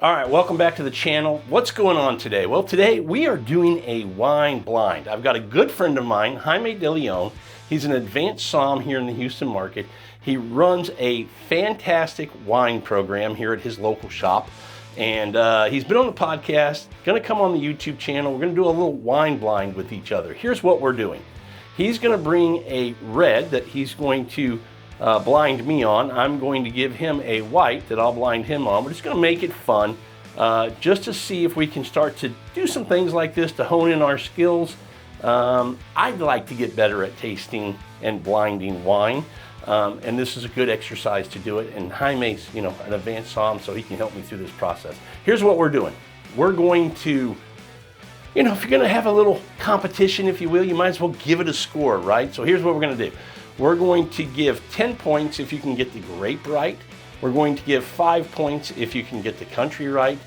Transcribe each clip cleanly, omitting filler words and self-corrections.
All right, welcome back to the channel. What's going on today? Well, today we are doing a wine blind. I've got a good friend of mine, Jaime Deleon. He's an advanced somm here in the Houston market. He runs a fantastic wine program here at his local shop. And he's been on the podcast, gonna come on the YouTube channel. We're gonna do a little wine blind with each other. Here's what we're doing. He's gonna bring a red that he's going to blind me on. I'm going to give him a white that I'll blind him on. We're just going to make it fun just to see if we can start to do some things like this to hone in our skills. I'd like to get better at tasting and blinding wine, and this is a good exercise to do it. And Jaime's, an advanced somm, so he can help me through this process. Here's what we're doing. We're going to, if you're going to have a little competition, if you will, you might as well give it a score, right? So here's what we're going to do. We're going to give 10 points if you can get the grape right. We're going to give 5 points if you can get the country right.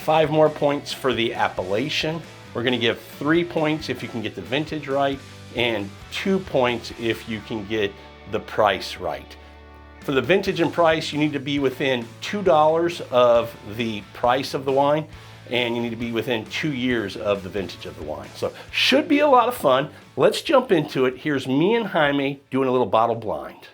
5 more points for the appellation. We're going to give 3 points if you can get the vintage right, and 2 points if you can get the price right. For the vintage and price, you need to be within $2 of the price of the wine, and you need to be within 2 years of the vintage of the wine. So should be a lot of fun. Let's jump into it. Here's me and Jaime doing a little bottle blind.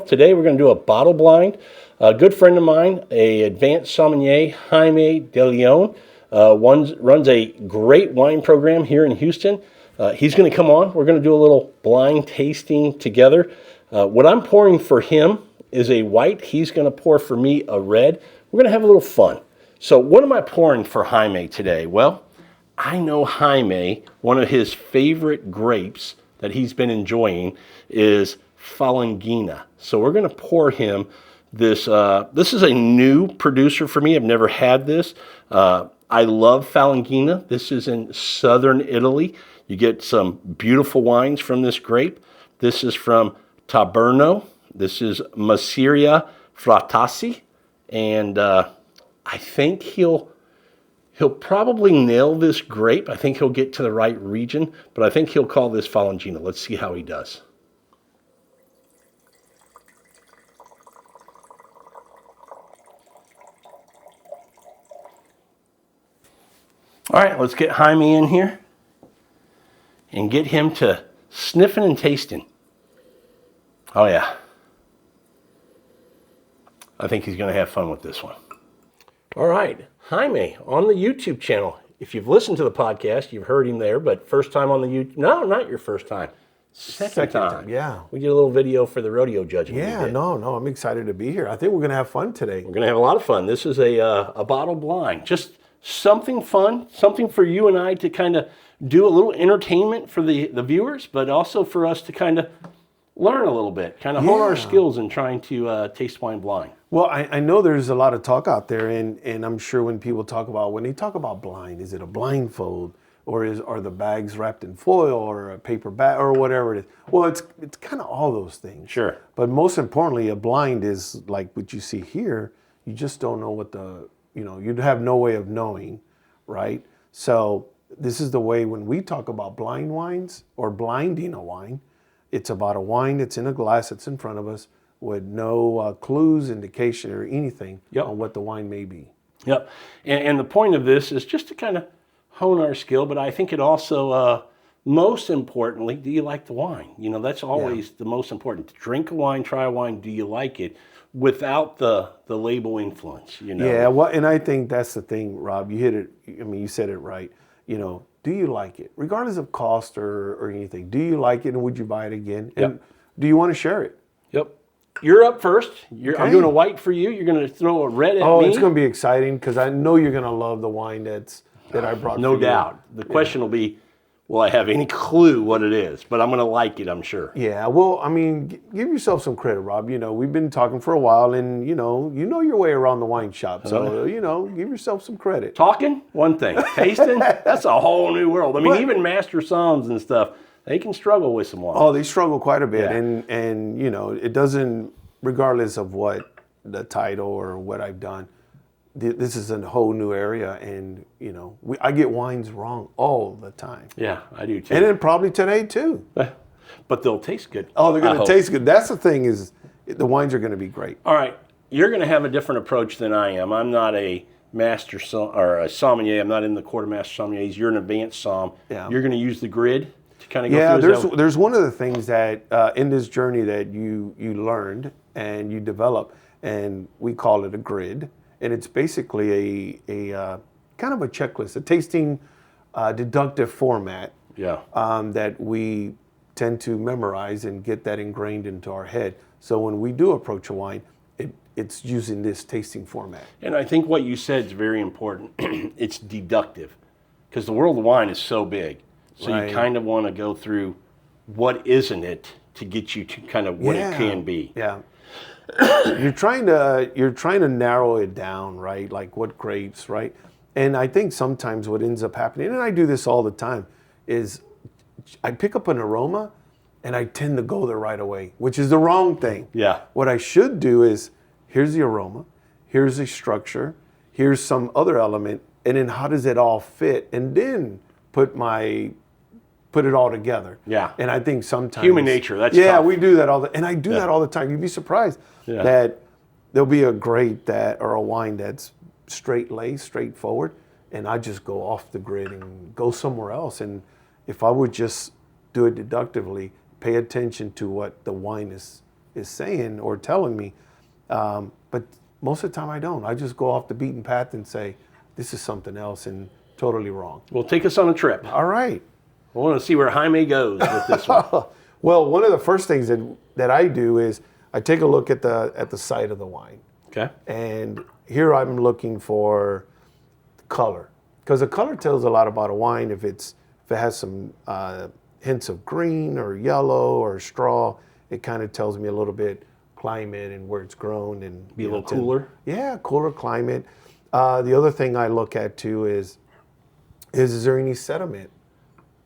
Today we're going to do a bottle blind. A good friend of mine, an advanced sommelier, Jaime Deleon, runs a great wine program here in Houston. He's going to come on. We're going to do a little blind tasting together. What I'm pouring for him is a white. He's going to pour for me a red. We're going to have a little fun. So what am I pouring for Jaime today? Well, I know Jaime, one of his favorite grapes that he's been enjoying is Falangina. So we're going to pour him this. This is a new producer for me. I've never had this. I love Falangina. This is in southern Italy. You get some beautiful wines from this grape. This is from Taberno. This is Masseria Fratasi. And I think he'll probably nail this grape. I think he'll get to the right region, but I think he'll call this Falangina. Let's see how he does. All right, let's get Jaime in here and get him to sniffing and tasting. Oh yeah. I think he's going to have fun with this one. All right, Jaime on the YouTube channel. If you've listened to the podcast, you've heard him there, but first time on the YouTube, no, not your first time. Second time. Yeah. We did a little video for the rodeo judging. Yeah, no, I'm excited to be here. I think we're going to have fun today. We're going to have a lot of fun. This is a bottle blind. Just something fun, something for you and I to kind of do a little entertainment for the viewers, but also for us to kind of learn a little bit, kind of hone our skills in trying to taste wine blind. Well, I know there's a lot of talk out there, and I'm sure when they talk about blind, is it a blindfold, or are the bags wrapped in foil, or a paper bag, or whatever it is? Well, it's kind of all those things. Sure. But most importantly, a blind is like what you see here. You just don't know what you'd have no way of knowing, right? So this is the way when we talk about blind wines or blinding a wine, it's about a wine that's in a glass that's in front of us, with no clues, indication, or anything on what the wine may be. Yep. And the point of this is just to kind of hone our skill, but I think it also, most importantly, do you like the wine? That's always the most important. Drink a wine, try a wine, do you like it? Without the label influence, Yeah, well, and I think that's the thing, Rob. You hit it, you said it right. Do you like it? Regardless of cost or anything, do you like it, and would you buy it again? And do you want to share it? Yep. You're up first. I'm doing a white for you. You're going to throw a red at me. Oh, it's going to be exciting because I know you're going to love the wine that I brought. No doubt. The question will be, will I have any clue what it is? But I'm going to like it, I'm sure. Yeah. Well, give yourself some credit, Rob. We've been talking for a while, and you know your way around the wine shop. So give yourself some credit. Talking, one thing. Tasting, that's a whole new world. Even master somms and stuff, they can struggle with some wine. Oh, they struggle quite a bit, Yeah. and it doesn't, regardless of what the title or what I've done, this is a whole new area, and I get wines wrong all the time. Yeah, I do too. And then probably today too. But they'll taste good. Oh, they're going to taste good. That's the thing, is the wines are going to be great. All right, you're going to have a different approach than I am. I'm not a master or a sommelier. I'm not in the Court of Master Sommeliers. You're an advanced som. Yeah. You're going to use the grid to kind of go Yeah, through. there's one of the things that in this journey that you learned and you develop, and we call it a grid, and it's basically a kind of a checklist, a tasting deductive format. Yeah. That we tend to memorize and get that ingrained into our head. So when we do approach a wine, it's using this tasting format. And I think what you said is very important. It's deductive, because the world of wine is so big. So Right. you kind of want to go through what isn't it to get you to kind of what it can be. Yeah. You're trying to narrow it down, right? Like what grapes, right? And I think sometimes what ends up happening, and I do this all the time, is I pick up an aroma and I tend to go there right away, which is the wrong thing. Yeah. What I should do is, here's the aroma, here's the structure, here's some other element, and then how does it all fit? And then put it all together. Yeah. And I think sometimes Human nature, that's yeah, tough. we do that and I do that all the time. You'd be surprised that there'll be a grape or a wine that's straight laced, straightforward, and I just go off the grid and go somewhere else. And if I would just do it deductively, pay attention to what the wine is saying or telling me, but most of the time I don't. I just go off the beaten path and say, this is something else and totally wrong. Well, take us on a trip. All right. I want to see where Jaime goes with this one. Well, one of the first things that I do is I take a look at the side of the wine. Okay. And here I'm looking for color, because the color tells a lot about a wine. If it has some hints of green or yellow or straw, it kind of tells me a little bit climate and where it's grown and Be a little cooler. Yeah, cooler climate. The other thing I look at too is there any sediment?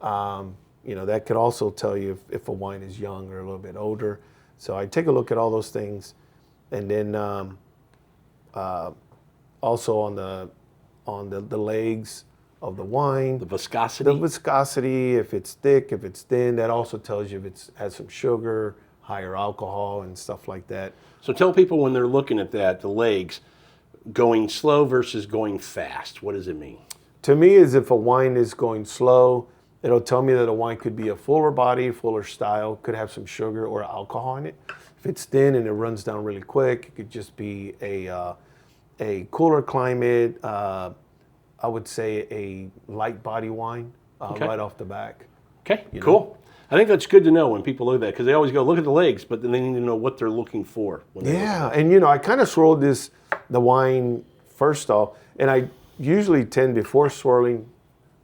That could also tell you if a wine is young or a little bit older. So I take a look at all those things, and then also on the legs of the wine, The viscosity. if it's thick, if it's thin, that also tells you if it has some sugar, higher alcohol, and stuff like that. So tell people when they're looking at that, the legs, going slow versus going fast. What does it mean? To me, is if a wine is going slow, it'll tell me that a wine could be a fuller body, fuller style, could have some sugar or alcohol in it. If it's thin and it runs down really quick, it could just be a cooler climate. I would say a light body wine right off the back. Okay, cool. I think that's good to know when people look at that, because they always go, look at the legs, but then they need to know what they're looking for. When they look at it. And I kind of swirled the wine first off, and I usually tend, before swirling,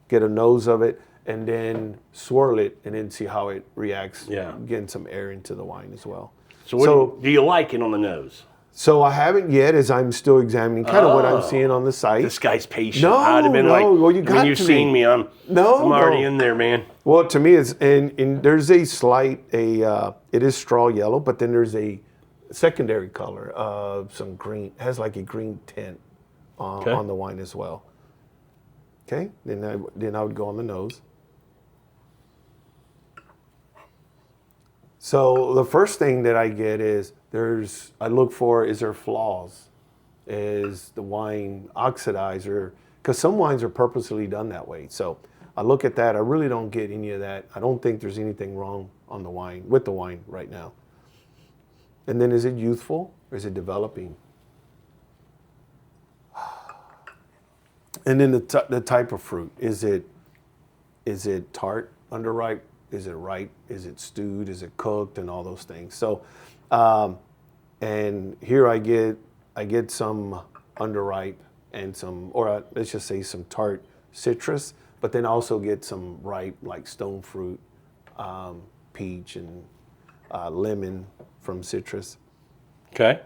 get a nose of it, and then swirl it, and then see how it reacts, getting some air into the wine as well. So do you like it on the nose? So I haven't yet, as I'm still examining kind of what I'm seeing on the site. This guy's patient. No, I'd have been well, you got you've to seen me. I'm already in there, man. Well, to me, it's and there's a slight it is straw yellow, but then there's a secondary color of some green. It has like a green tint on the wine as well. Okay, then I would go on the nose. So the first thing that I get is I look for, is there flaws? Is the wine oxidized? Because some wines are purposely done that way. So I look at that. I really don't get any of that. I don't think there's anything wrong with the wine right now. And then, is it youthful or is it developing? And then the type of fruit. Is it tart, underripe? Is it ripe? Is it stewed? Is it cooked? And all those things. So, and here I get some underripe and some, or let's just say some tart citrus, but then also get some ripe, like stone fruit, peach, and lemon from citrus. Okay.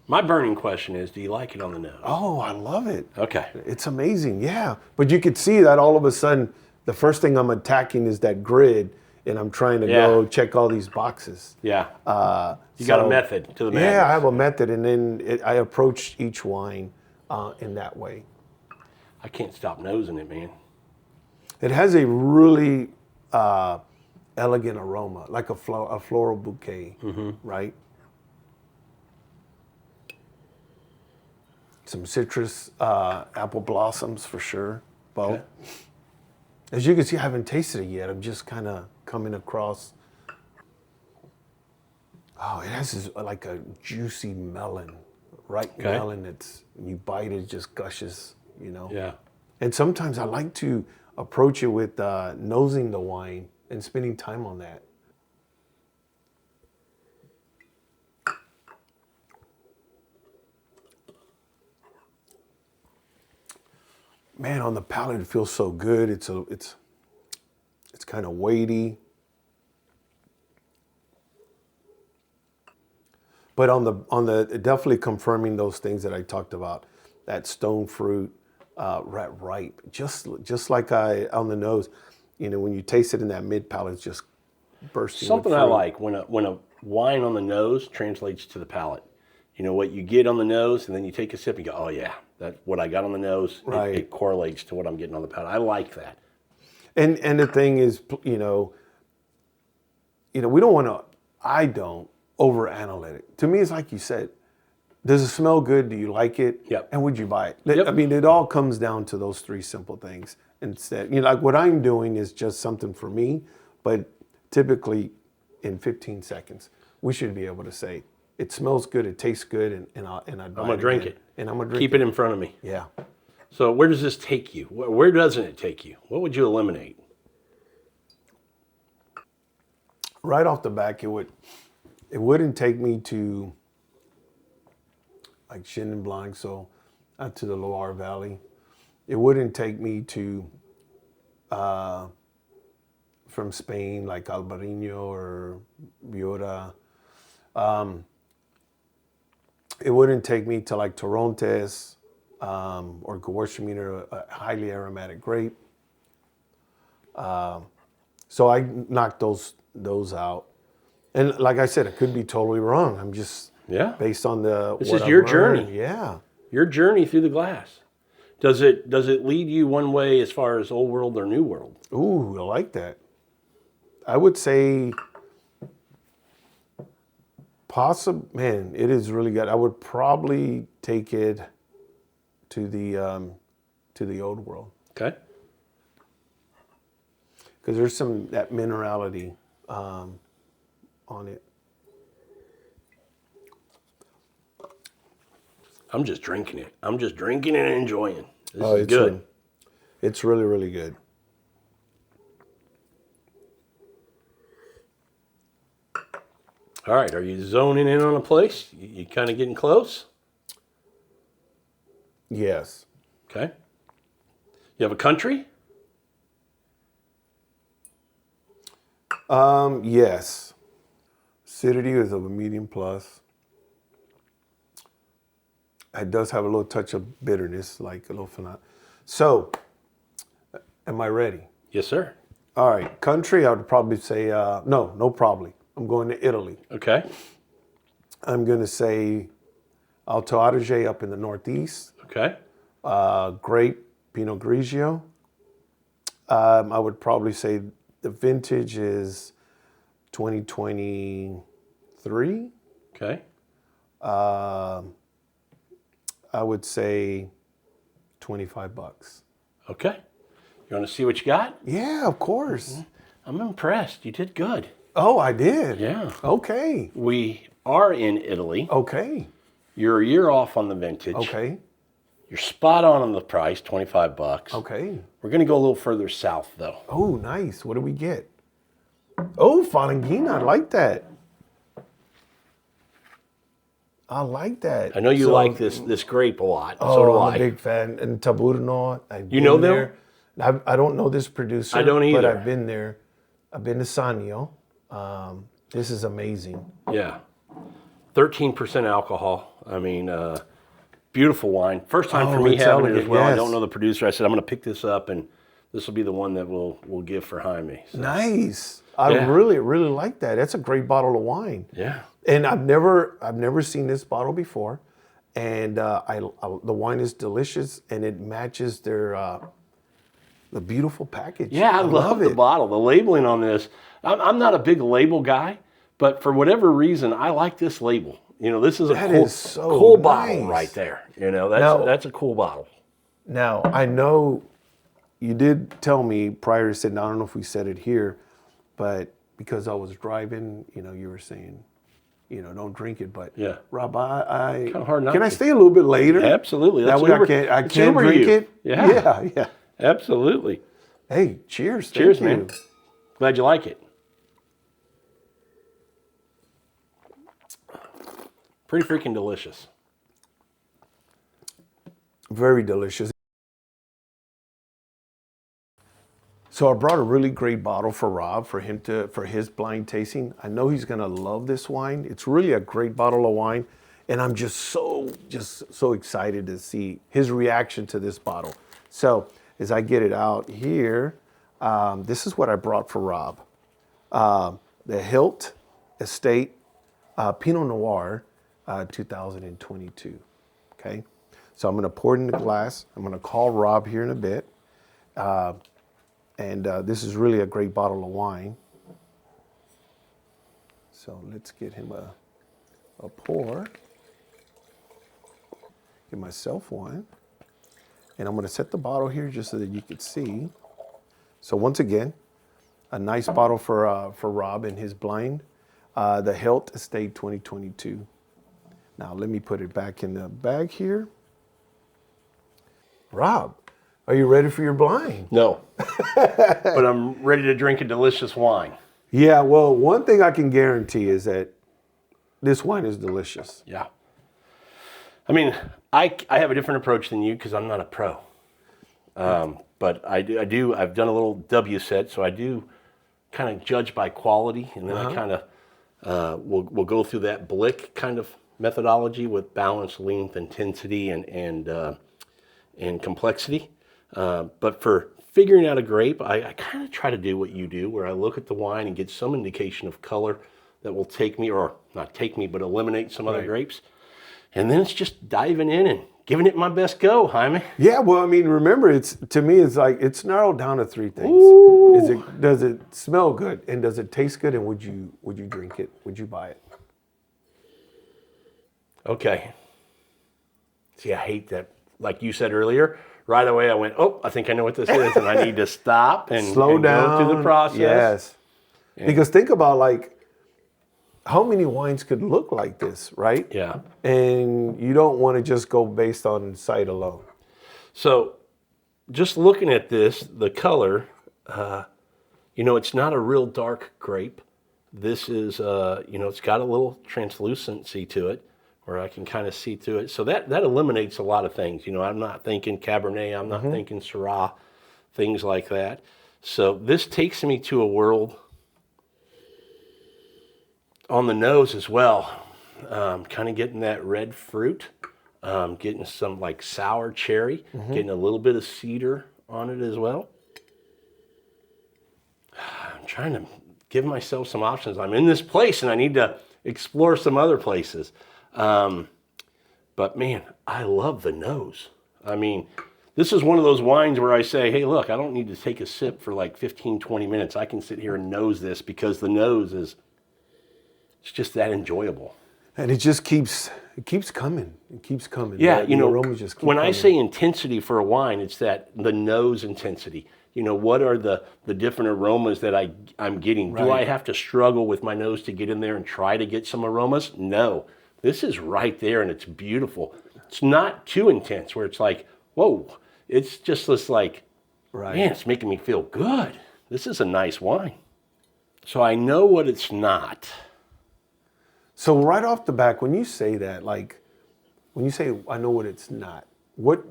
My burning question is, do you like it on the nose? Oh, I love it. Okay. It's amazing, yeah. But you could see that all of a sudden, the first thing I'm attacking is that grid, and I'm trying to go check all these boxes. Yeah. You got a method to the madness. Yeah, I have a method, and then I approach each wine in that way. I can't stop nosing it, man. It has a really elegant aroma, like a floral bouquet, right? some citrus, apple blossoms for sure, both. Okay. As you can see, I haven't tasted it yet. I'm just kind of coming across. Oh, it has this, like a juicy melon, ripe melon that's, when you bite it, just gushes, you know? Yeah. And sometimes I like to approach it with nosing the wine and spending time on that. Man, on the palate, it feels so good. It's kind of weighty. But on the definitely confirming those things that I talked about, that stone fruit, ripe, just like on the nose, you know, when you taste it in that mid palate, it's just bursting. Something I like when a wine on the nose translates to the palate. You know what you get on the nose, and then you take a sip and you go, oh yeah, that what I got on the nose, right. it correlates to what I'm getting on the palate. I like that. And the thing is, you know, we don't want to. I don't overanalyze it. To me, it's like you said. Does it smell good? Do you like it? Yep. And would you buy it? Yep. I mean, it all comes down to those three simple things. Instead, you know, like what I'm doing is just something for me, but typically in 15 seconds, we should be able to say, it smells good, it tastes good, and I'd buy it. I'm going to drink it. And I'm going to drink Keep it in front of me. Yeah. So where does this take you? Where doesn't it take you? What would you eliminate? Right off the back, it wouldn't take me to like Chenin Blanc, so out to the Loire Valley. It wouldn't take me to from Spain, like Albarino or Biora. It wouldn't take me to like Torrontés or Gewürztraminer, a highly aromatic grape. So I knocked those out. And like I said, it could be totally wrong. I'm just based on This is your journey. Yeah. Your journey through the glass. Does it lead you one way as far as old world or new world? Ooh, I like that. I would say man, it is really good. I would probably take it to the old world. Okay. Because there's that minerality on it. I'm just drinking it. I'm just drinking and enjoying. This is It's good. It's really, really good. All right, are you zoning in on a place? You kind of getting close? Yes. Okay. You have a country? Yes. Acidity is of a medium plus. It does have a little touch of bitterness, like a little phenol. So, am I ready? Yes, sir. All right. Country, I would probably say, no, probably. I'm going to Italy. Okay. I'm going to say Alto Adige up in the Northeast. Okay. Grape, Pinot Grigio. I would probably say the vintage is 2023. Okay. I would say $25. Okay. You want to see what you got? Yeah, of course. I'm impressed. You did good. Oh, I did? Yeah. Okay. We are in Italy. Okay. You're a year off on the vintage. Okay. You're spot on the price, $25. Okay. We're going to go a little further south, though. Oh, nice. What do we get? Oh, Falanghina. I like that. I like that. I know you like this grape a lot. Oh, so do I'm I. a big fan. And Taburno. You know them? I don't know this producer. I don't either. But I've been there. I've been to Sanio. This is amazing. Yeah. 13% alcohol. I mean, beautiful wine. First time for me it's having it elegant, as well. I yes. don't know the producer. I said, I'm going to pick this up, and this will be the one that we'll give for Jaime. So, Nice. I Yeah. really, really like that. That's a great bottle of wine. yeah. And I've never seen this bottle before, and the wine is delicious, and it matches the beautiful package. Yeah, I love the it. bottle. The labeling on this. I'm not a big label guy, but for whatever reason, I like this label. You know, this is a That cool, is so cool bottle nice. right there. You know, Now- that's a cool bottle. Now, I know you did tell me prior to sitting, I don't know if we said it here, but because I was driving, you know, you were saying, you know, don't drink it. But Yeah. Rob, I Kinda hard not can I to. stay a little bit later? Absolutely. That Let's way Uber- I let's can Uber drink you. it. Yeah. Yeah. Absolutely. Hey, cheers. Cheers, Thank man. you. Glad you like it. Pretty freaking delicious. Very delicious. So I brought a really great bottle for Rob for his blind tasting. I know he's gonna love this wine. It's really a great bottle of wine, and I'm just so excited to see his reaction to this bottle. So as I get it out here, this is what I brought for Rob. The Hilt Estate Pinot Noir 2022. Okay, so I'm gonna pour it in the glass. I'm gonna call Rob here in a bit. And this is really a great bottle of wine. So let's get him a pour. Get myself one. And I'm gonna set the bottle here just so that you can see. So once again, a nice bottle for Rob and his blind. The Hilt Estate 2022. Now let me put it back in the bag here. Rob, are you ready for your blind? No. But I'm ready to drink a delicious wine. Yeah, well, one thing I can guarantee is that this wine is delicious. Yeah. I mean, I have a different approach than you because I'm not a pro. But I've done a little W set, so I do kind of judge by quality, and then I kind of will go through that Blick kind of methodology with balance, length, intensity, and complexity. But for figuring out a grape, I kind of try to do what you do, where I look at the wine and get some indication of color that will take me, or not take me, but eliminate some other grapes. And then it's just diving in and giving it my best go, Jaime. Yeah, well, I mean, remember, to me, it's like it's narrowed down to three things. Ooh. Does it smell good, and does it taste good, and would you drink it? Would you buy it? Okay. See, I hate that. Like you said earlier, right away I went, oh, I think I know what this is, and I need to stop and Slow down. go through the process. Yes. Because think about like how many wines could look like this, right? Yeah. And you don't want to just go based on sight alone. So just looking at this, the color, it's not a real dark grape. This is, it's got a little translucency to it where I can kind of see through it. So that eliminates a lot of things. I'm not thinking Cabernet, I'm not thinking Syrah, things like that. So this takes me to a world on the nose as well. Kind of getting that red fruit, getting some like sour cherry, getting a little bit of cedar on it as well. I'm trying to give myself some options. I'm in this place and I need to explore some other places. But man, I love the nose. I mean, this is one of those wines where I say, hey, look, I don't need to take a sip for like 15, 20 minutes. I can sit here and nose this because the nose it's just that enjoyable. And it just keeps coming. It keeps coming. Yeah, the aromas just keep when coming. I say intensity for a wine, it's that the nose intensity. What are the different aromas that I'm getting? Right. Do I have to struggle with my nose to get in there and try to get some aromas? No. This is right there and it's beautiful. It's not too intense where it's like, whoa. It's just this like, man, it's making me feel good. This is a nice wine. So I know what it's not. So right off the back, when you say that, like, when you say I know what it's not, what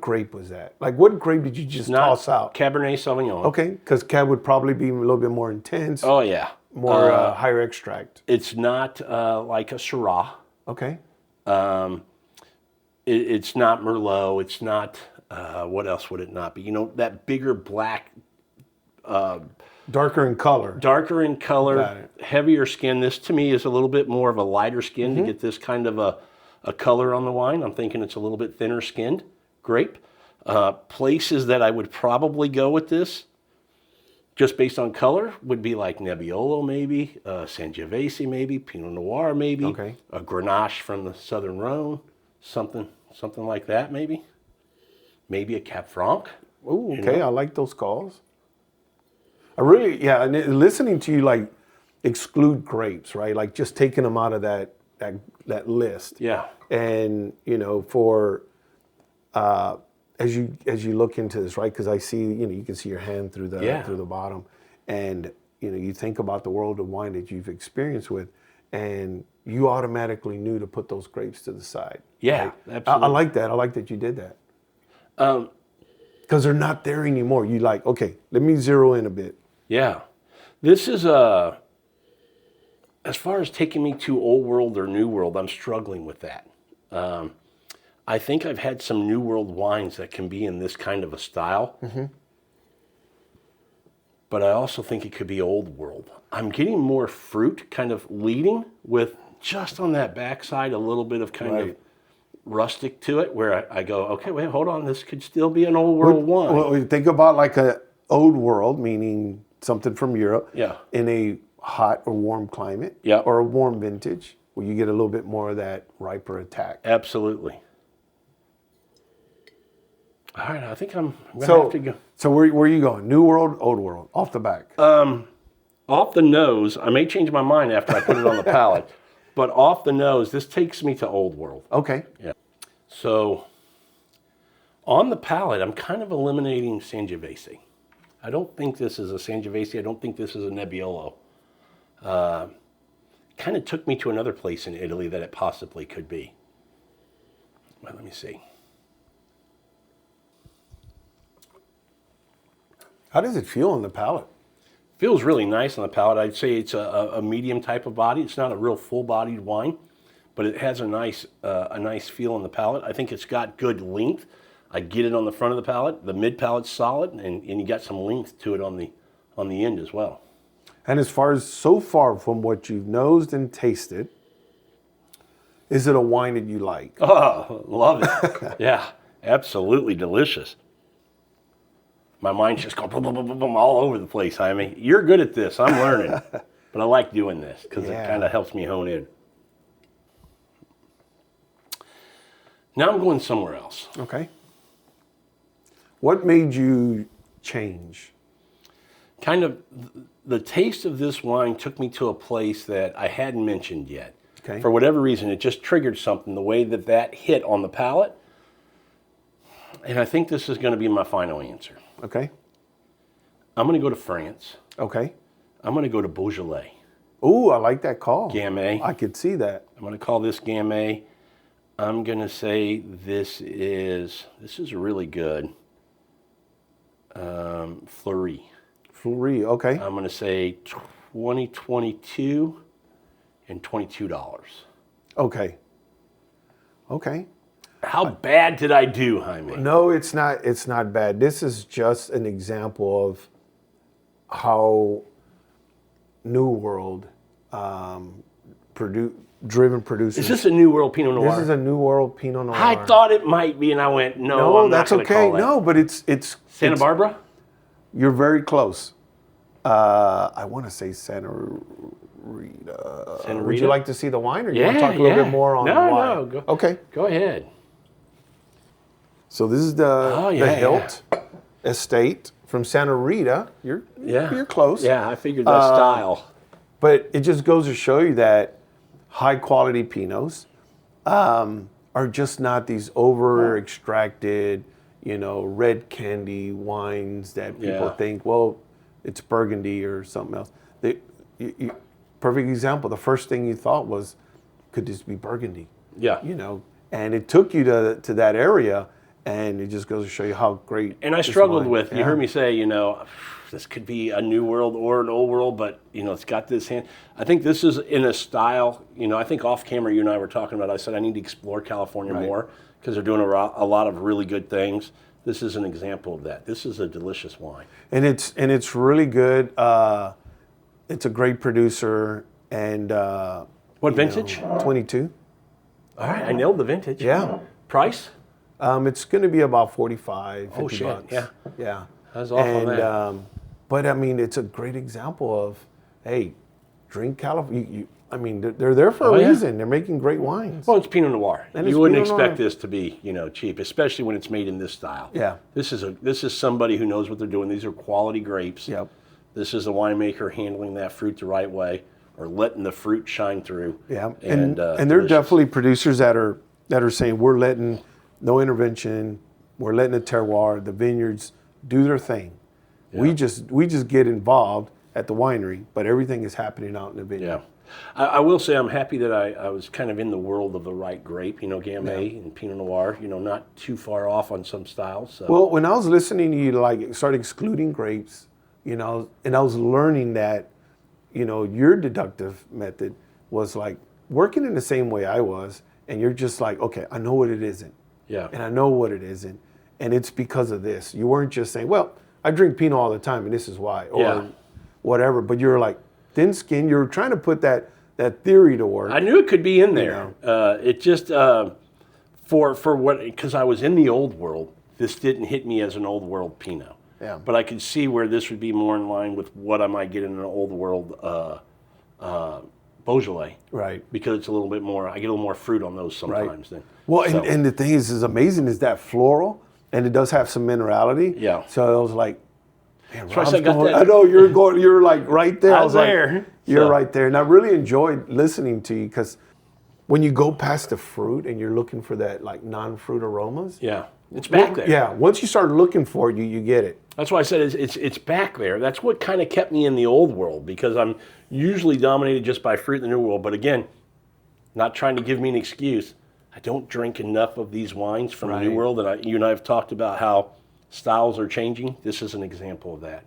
grape was that? Like, what grape did you just toss out? Cabernet Sauvignon. Okay, because Cab would probably be a little bit more intense. Oh yeah. More higher extract. It's not like a Syrah. Okay. It's not Merlot. It's not, what else would it not be? That bigger black. Darker in color. Darker in color, Got it. heavier skin. This to me is a little bit more of a lighter skin to get this kind of a color on the wine. I'm thinking it's a little bit thinner skinned grape. Places that I would probably go with this, just based on color, would be like Nebbiolo maybe, Sangiovese maybe, Pinot Noir maybe, Okay. a Grenache from the Southern Rhone, something like that maybe. Maybe a Cab Franc. Oh, okay. I like those calls. I really, yeah. And listening to you like exclude grapes, right? Like just taking them out of that list. Yeah. And for as you look into this, right? Because I see, you can see your hand through the bottom, and you think about the world of wine that you've experienced with, and you automatically knew to put those grapes to the side. Yeah, right? absolutely. I like that. I like that you did that. Because they're not there anymore. You like, okay, let me zero in a bit. Yeah. This is as far as taking me to old world or new world, I'm struggling with that. I think I've had some new world wines that can be in this kind of a style. Mm-hmm. But I also think it could be old world. I'm getting more fruit kind of leading with just on that backside a little bit of kind of rustic to it, where I go, okay, wait, hold on, this could still be an old world wine. Well, think about like a old world, meaning something from Europe, in a hot or warm climate, or a warm vintage, where you get a little bit more of that riper attack. Absolutely. All right, I think I'm going to have to go. So where are you going? New world, old world, off the back? Off the nose, I may change my mind after I put it on the palate, but off the nose, this takes me to old world. Okay. Yeah. So on the palate, I'm kind of eliminating Sangiovese. I don't think this is a Sangiovese. I don't think this is a Nebbiolo. Kind of took me to another place in Italy that it possibly could be. Well, let me see. How does it feel on the palate? Feels really nice on the palate. I'd say it's a medium type of body. It's not a real full-bodied wine, but it has a nice feel on the palate. I think it's got good length. I get it on the front of the palate. The mid palate's solid, and you got some length to it on the end as well. And as far as so far from what you've nosed and tasted, is it a wine that you like? Oh, love it. Yeah, absolutely delicious. My mind's just going boom, boom, boom, boom, boom, all over the place, Jaime. You're good at this. I'm learning. But I like doing this because it kind of helps me hone in. Now I'm going somewhere else. Okay. What made you change? Kind of the taste of this wine took me to a place that I hadn't mentioned yet. Okay. For whatever reason, it just triggered something, the way that hit on the palate. And I think this is going to be my final answer. Okay. I'm going to go to France. Okay. I'm going to go to Beaujolais. Ooh, I like that call. Gamay. I could see that. I'm going to call this Gamay. I'm going to say this is really good. Fleury. Fleury, okay. I'm going to say 2022 and $22. Okay. Okay. How bad did I do, Jaime? No, it's not. It's not bad. This is just an example of how New World driven producers. Is this a New World Pinot Noir? This is a New World Pinot Noir. I thought it might be, and I went, no, I'm that's not okay. Call that. No, but it's Santa Barbara. You're very close. I want to say Santa Rita. Santa Would Rita? you like to see the wine, or you want to talk a little bit more on the wine? No. Okay. Go ahead. So this is the Hilt Estate from Santa Rita. You're close. Yeah, I figured that style. But it just goes to show you that high quality Pinots are just not these over extracted, red candy wines that people think, well, it's Burgundy or something else. Perfect example. The first thing you thought was, could this be Burgundy? Yeah. And it took you to that area, and it just goes to show you how great. And I struggled with, you heard me say, this could be a New World or an Old World, but, it's got this hand. I think this is in a style, I think off camera you and I were talking about, I said I need to explore California more because they're doing a lot of really good things. This is an example of that. This is a delicious wine. And it's really good. It's a great producer. And what vintage? 22. All right, I nailed the vintage. Yeah. Price? It's going to be about $45, $50. Oh shit! Yeah. I was off on that. But I mean, it's a great example of, hey, drink California. I mean, they're there for a reason. They're making great wines. Well, it's Pinot Noir. And You wouldn't Pinot Noir. expect this to be, cheap, especially when it's made in this style. Yeah. This is somebody who knows what they're doing. These are quality grapes. Yep. This is a winemaker handling that fruit the right way, or letting the fruit shine through. Yeah. And they're delicious. definitely producers that are saying we're letting no intervention, we're letting the terroir, the vineyards do their thing. Yeah. We just get involved at the winery, but everything is happening out in the vineyard. Yeah. I will say I'm happy that I was kind of in the world of the right grape, Gamay and Pinot Noir, not too far off on some styles. So. Well, when I was listening to you, like, start excluding grapes, and I was learning that, your deductive method was like working in the same way I was, and you're just like, okay, I know what it isn't. Yeah. And I know what it isn't, and it's because of this. You weren't just saying, well, I drink Pinot all the time, and this is why, or whatever, but you're like, thin skin. You're trying to put that theory to work. I knew it could be in there. It just for what, because I was in the old world, this didn't hit me as an old world Pinot. Yeah. But I could see where this would be more in line with what I might get in an old world Beaujolais. Right. Because it's a little bit more. I get a little more fruit on those sometimes. Right. Well, and the thing is amazing is that floral, and it does have some minerality. Yeah. So it was like, man, so I got that. I know you're like right there. I was there. Like, you're right there. And I really enjoyed listening to you because when you go past the fruit and you're looking for that like non-fruit aromas. Yeah. It's back there. Yeah. Once you start looking for it, you get it. That's why I said it's back there. That's what kind of kept me in the old world, because I'm usually dominated just by fruit in the new world. But again, not trying to give me an excuse. I don't drink enough of these wines from the new world. And you and I have talked about how styles are changing. This is an example of that.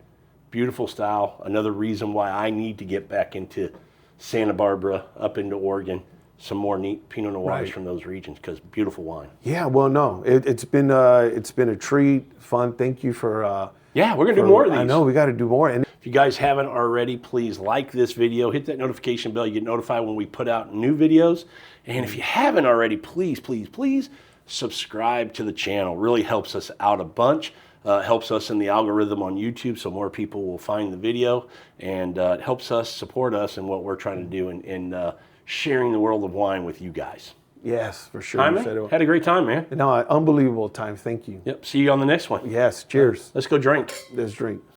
Beautiful style. Another reason why I need to get back into Santa Barbara, up into Oregon. Some more neat Pinot Noirs from those regions, because beautiful wine. Yeah, well, no, it's been a treat, fun. Thank you for. Yeah, we're gonna do more of these. I know we got to do more. And if you guys haven't already, please like this video, hit that notification bell. You get notified when we put out new videos. And if you haven't already, please, please, please subscribe to the channel. Really helps us out a bunch. Helps us in the algorithm on YouTube, so more people will find the video, and it helps us support us in what we're trying to do in sharing the world of wine with you guys. Yes, for sure. Jaime, had a great time, man. No, unbelievable time. Thank you. Yep. See you on the next one. Yes. Cheers. Let's go drink. Let's drink.